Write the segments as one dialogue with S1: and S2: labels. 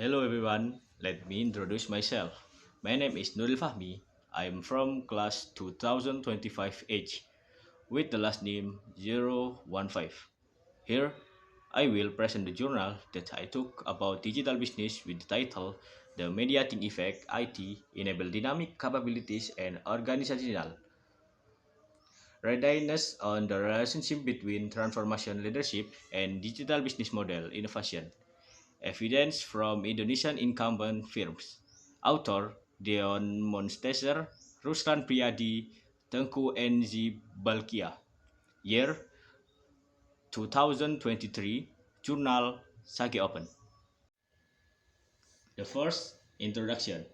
S1: Hello everyone, let me introduce myself. My name is Nuril Fahmi. I am from class 2025H with the last name 015. Here, I will present the journal that I took about digital business with the title The Mediating Effect IT Enable Dynamic Capabilities and Organizational Readiness on the relationship between transformation leadership and digital business model innovation. Evidence from Indonesian incumbent firms. Author Deon Monsteser, Ruslan Priyadi, Tengku NZ Balkia. Year 2023. Journal Sage Open. The first introduction.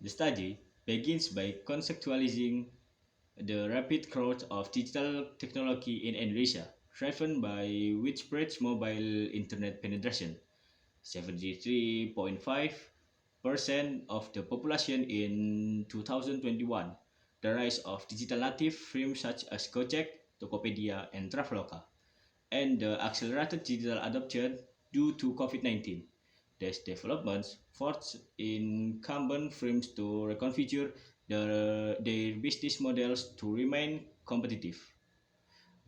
S1: The study begins by conceptualizing the rapid growth of digital technology in Indonesia, driven by widespread mobile internet penetration. 73.5% of the population in 2021, the rise of digital native firms such as Gojek, Tokopedia, and Traveloka, and the accelerated digital adoption due to COVID-19. These developments forced incumbent firms to reconfigure their business models to remain competitive.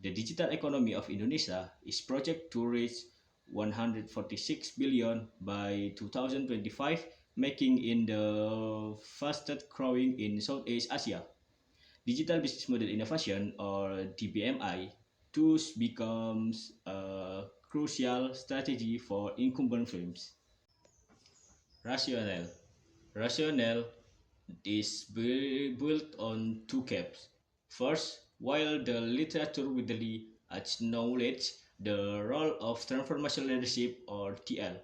S1: The digital economy of Indonesia is projected to reach 146 billion by 2025, making it the fastest growing in Southeast Asia. Digital business model innovation, or DBMI, thus becomes a crucial strategy for incumbent firms. Rationale. Rationale is built on two camps. First, while the literature widely acknowledges the role of transformation leadership, or TL,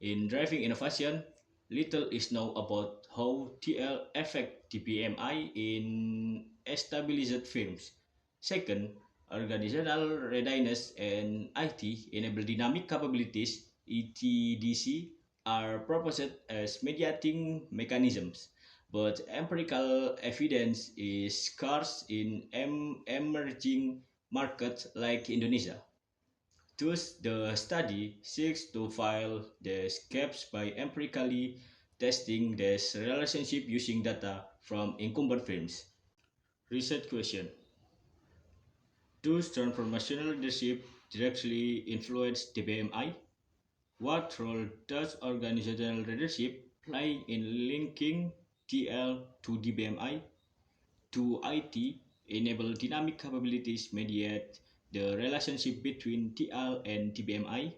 S1: in driving innovation, little is known about how TL affect DPMI in established firms. Second, organizational readiness and IT enable dynamic capabilities (ETDC) are proposed as mediating mechanisms, but empirical evidence is scarce in emerging markets like Indonesia. Thus, the study seeks to fill these gaps by empirically testing this relationship using data from incumbent firms. Research question. Does transformational leadership directly influence DBMI? What role does organizational leadership play in linking TL to DBMI? Do IT enable dynamic capabilities mediate the relationship between TL and DBMI?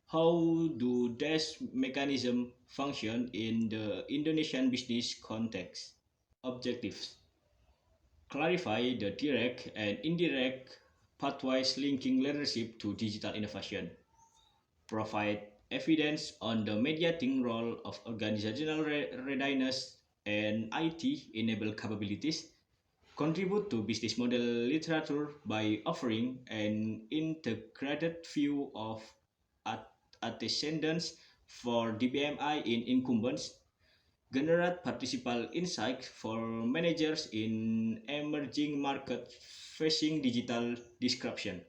S1: How do these mechanisms function in the Indonesian business context? Objectives. Clarify the direct and indirect pathways linking leadership to digital innovation. Provide evidence on the mediating role of organizational readiness and IT-enabled capabilities. Contribute to business model literature by offering an integrated view of antecedents for DBMI in incumbents. Generate participant insights for managers in emerging markets facing digital disruption.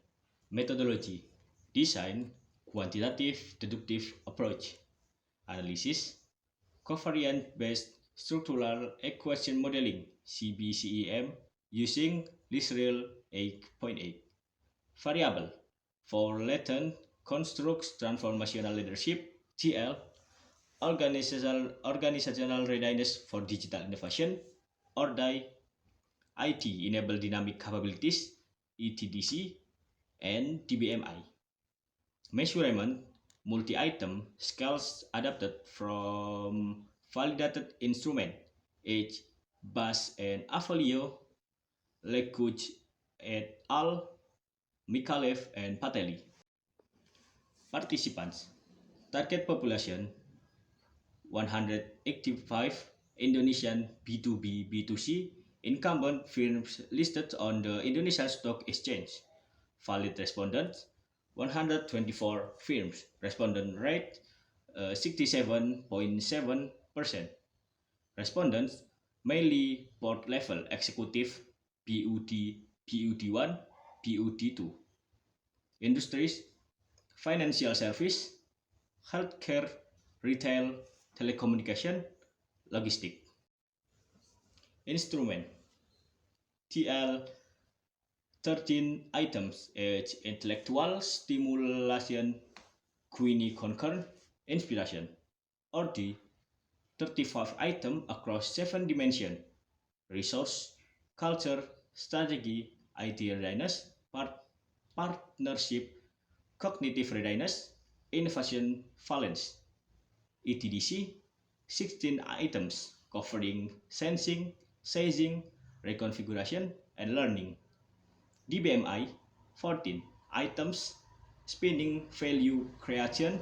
S1: Methodology. Design quantitative deductive approach. Analysis. Covariance-based structural equation modeling (CBCEM) using LISREL 8.8. Variable. For latent constructs transformational leadership (TL), organizational readiness for digital innovation, ORDI, IT enable dynamic capabilities (ETDC), and DBMI. Measurement multi-item scales adapted from validated instrument H. Bass and Avalio, Lekuch et al., Mikalev and Patelli. Participants. Target population 185 Indonesian B2B B2C incumbent firms listed on the Indonesia Stock Exchange. Valid respondents 124 firms. Respondent rate 67.7%. Respondents mainly board level executive BUD, BUD1, BUD2. Industries financial service, healthcare, retail, telecommunication, logistic. Instrument TL 13 items is intellectual stimulation, Queenie concern, inspiration, or D 35 items across 7 dimensions, resource, culture, strategy, IT readiness, partnership, cognitive readiness, innovation valence, ETDC, 16 items covering sensing, seizing, reconfiguration, and learning. DBMI, 14 items spanning value creation,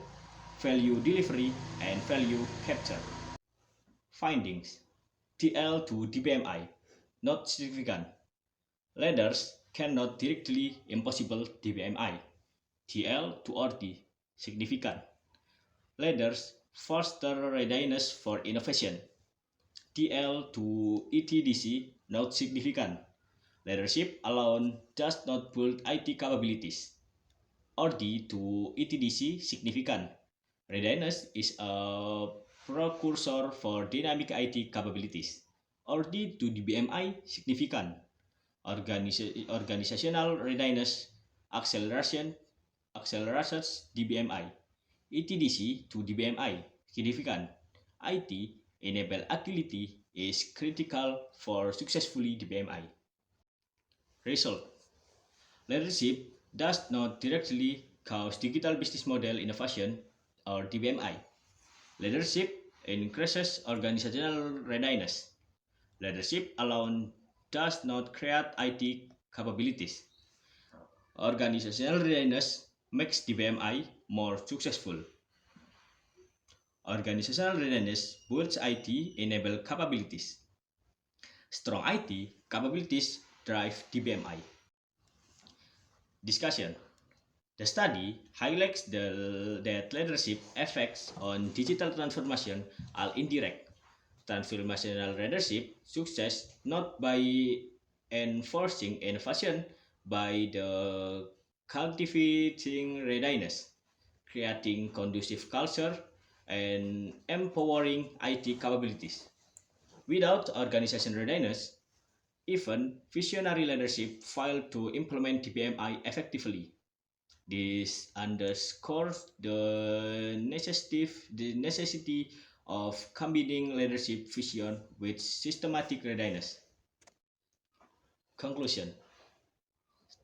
S1: value delivery, and value capture. Findings TL to DBMI not significant. Leaders cannot directly impossible DBMI. TL to RD significant. Leaders foster readiness for innovation. TL to ETDC not significant. Leadership alone does not build IT capabilities. RD to ETDC significant. Readiness is a precursor for dynamic IT capabilities. RD to DBMI significant. Organizational readiness accelerates DBMI. ETDC to DBMI significant. IT enable agility is critical for successfully DBMI. Result: leadership does not directly cause digital business model innovation or DBMI. Leadership increases organizational readiness. Leadership alone does not create IT capabilities. Organizational readiness makes DBMI more successful. Organizational readiness builds IT-enabled capabilities. Strong IT capabilities drive DBMI. Discussion. The study highlights that leadership effects on digital transformation are indirect. Transformational leadership success not by enforcing innovation, by the cultivating readiness, creating conducive culture, and empowering IT capabilities. Without organization readiness, even visionary leadership fail to implement DBMI effectively. This underscores the necessity of combining leadership vision with systematic readiness. Conclusion: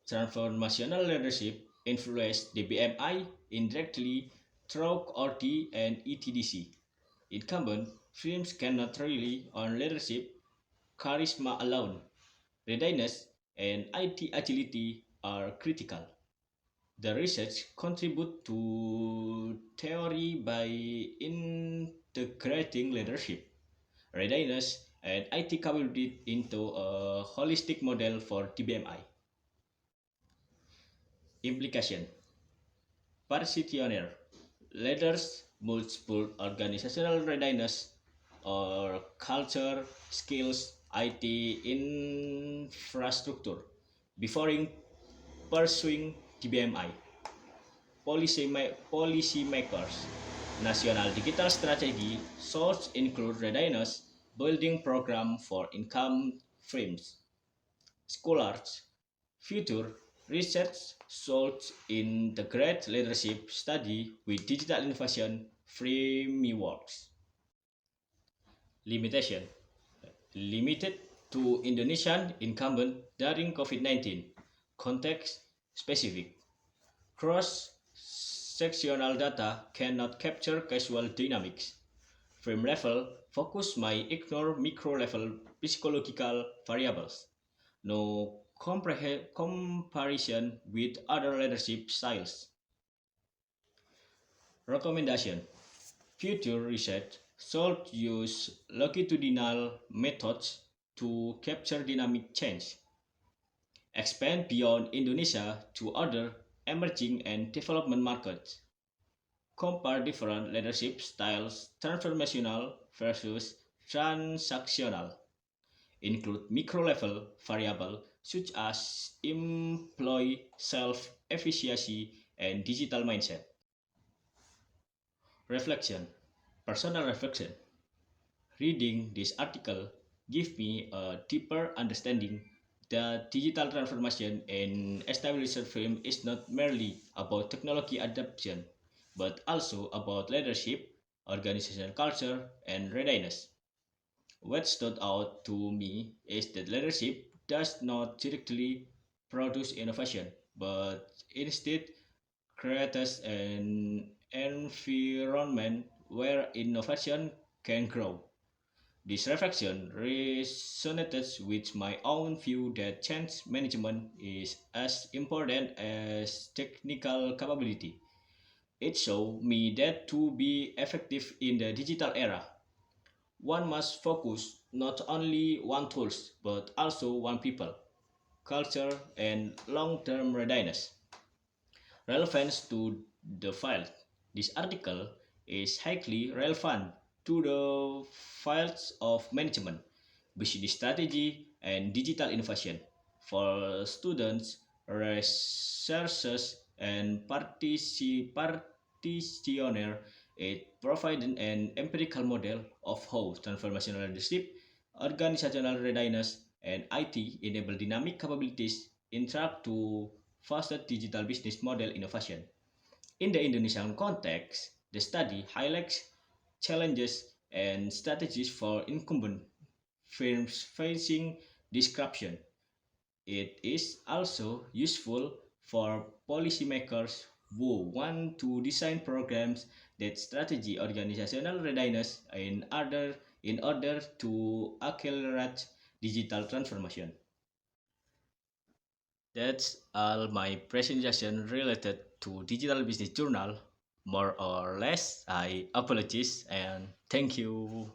S1: transformational leadership influences DBMI indirectly through RT and ETDC. Incumbent firms cannot rely on leadership charisma alone. Readiness and IT agility are critical. The research contributes to theory by integrating leadership, readiness, and IT capability into a holistic model for DBMI. Implication: Partitioner leaders must build organizational readiness or culture, skills, IT infrastructure before pursuing DBMI. Policymakers. National digital strategy should include readiness building program for income firms. Scholars. Future research should integrate leadership study with digital innovation frameworks. Limitation: limited to Indonesian incumbent during COVID-19, context specific. Cross-sectional data cannot capture casual dynamics. Frame level focus may ignore micro-level psychological variables. No comparison with other leadership styles. Recommendation: future research should use longitudinal methods to capture dynamic change. Expand beyond Indonesia to other emerging and development markets. Compare different leadership styles, transformational versus transactional. Include micro-level variables such as employee self-efficacy and digital mindset. Reflection: Personal reflection. Reading this article gave me a deeper understanding that digital transformation in established firm is not merely about technology adoption, but also about leadership, organizational culture, and readiness. What stood out to me is that leadership does not directly produce innovation, but instead creates an environment where innovation can grow. This reflection resonates with my own view that change management is as important as technical capability. It showed me that to be effective in the digital era, one must focus not only on tools but also on people, culture, and long-term readiness. Relevance to the field. This article is highly relevant to the fields of management, business strategy, and digital innovation. For students, researchers, and practitioners, it provides an empirical model of how transformational leadership, organizational readiness, and IT enable dynamic capabilities interact to foster digital business model innovation. In the Indonesian context, the study highlights challenges and strategies for incumbent firms facing disruption. It is also useful for policymakers who want to design programs that strategy organizational readiness in order to accelerate digital transformation. That's all my presentation related to Digital Business Journal. More or less, I apologize and thank you.